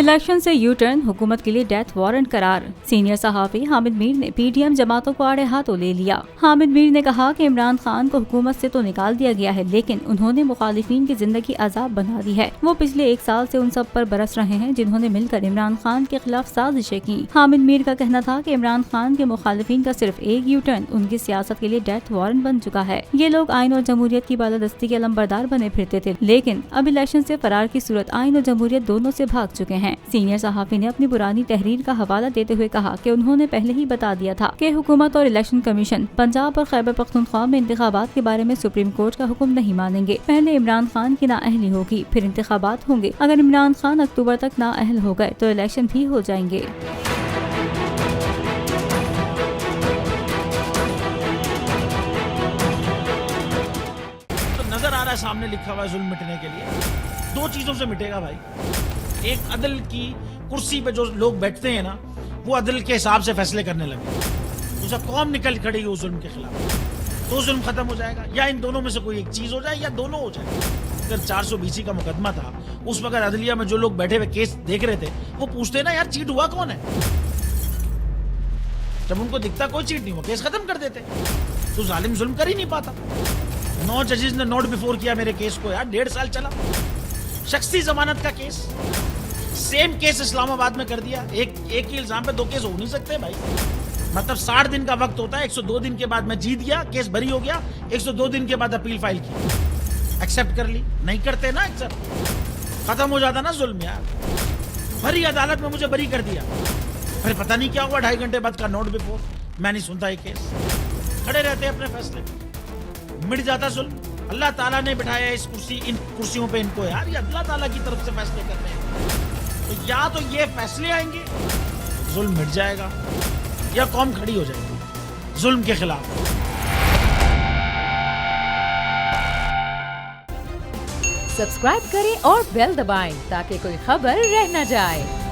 Election से U turn, हुकूमत के लिए डेथ वारंट करार। सीनियर सहाफी हामिद मीर ने पीडीएम जमातों को आड़े हाथों ले लिया। हामिद मीर ने कहा कि इमरान खान को हुकूमत से तो निकाल दिया गया है, लेकिन उन्होंने मुखालिफिन की जिंदगी अजाब बना दी है। वो पिछले 1 साल से उन सब पर बरस रहे हैं जिन्होंने मिलकर इमरान खान के खिलाफ साजिशें की। हामिद मीर का कहना था कि इमरान खान के मुखालिफिन का सिर्फ एक यू टर्न उनकी सियासत के लिए डेथ वारंट बन चुका है। ये लोग आइन और जमहूरियत की बालादस्ती के अलंबरदार बने फिरते थे, लेकिन अब इलेक्शन से फरार की सूरत आइन और जमहूरियत दोनों से भाग चुके हैं। सीनियर सहाफी ने अपनी पुरानी तहरीर का हवाला देते हुए कहा कि उन्होंने पहले ही बता दिया था कि हुकूमत और इलेक्शन कमीशन पंजाब और खैबर पख्तूनख्वा में इंतखाबात के बारे में सुप्रीम कोर्ट का हुक्म नहीं मानेंगे। पहले इमरान खान की नाअहली होगी, फिर इंतखाबात होंगे। अगर इमरान खान अक्टूबर तक नाअहल हो गए तो इलेक्शन भी हो जाएंगे। तो नजर आ रहा है सामने लिखा हुआ है जुल्म मिटने के लिए 2 चीजों से मिटेगा भाई। एक, अदल की कुर्सी पे जो लोग बैठते हैं ना, वो अदल के हिसाब से फैसले करने लगे। दूसरा, कौम निकल खड़ी उस जुल्म के खिलाफ, तो जुल्म खत्म हो जाएगा। या इन दोनों में से कोई एक चीज हो जाए या दोनों हो जाए। अगर 420 का मुकदमा था, उस वक्त अदलिया में जो लोग बैठे हुए केस देख रहे थे, वो पूछते ना यार चीट हुआ कौन है। जब उनको दिखता कोई चीट नहीं हुआ, केस खत्म कर देते। तो जालिम जुल्म कर ही नहीं पाता। 9 जजेस ने नोट बिफोर किया मेरे केस को यार, 1.5 साल चला। शख्सी जमानत का केस, सेम केस इस्लामाबाद में कर दिया। एक ही इल्जाम पे 2 केस हो नहीं सकते भाई। मतलब 60 दिन का वक्त होता है। 102 दिन के बाद मैं जीत गया, केस बरी हो गया। 102 दिन के बाद अपील फाइल की, एक्सेप्ट कर ली। नहीं करते ना एक्सेप्ट, खत्म हो जाता ना जुल्म यार। भरी अदालत में मुझे बरी कर दिया, फिर पता नहीं क्या हुआ 2.5 घंटे बाद का नोट बिफोर। मैं नहीं सुनता ये केस, खड़े रहते अपने फैसले, मिट जाता जुल्म। अल्लाह ताला ने बिठाया इन कुर्सियों पे इनको यार, ये अल्लाह ताला की तरफ से फैसले करते हैं। तो या तो ये फैसले आएंगे, जुल्म मिट जाएगा, या कौम खड़ी हो जाएगी जुल्म के खिलाफ। सब्सक्राइब करें और बेल दबाएं ताकि कोई खबर रह न जाए।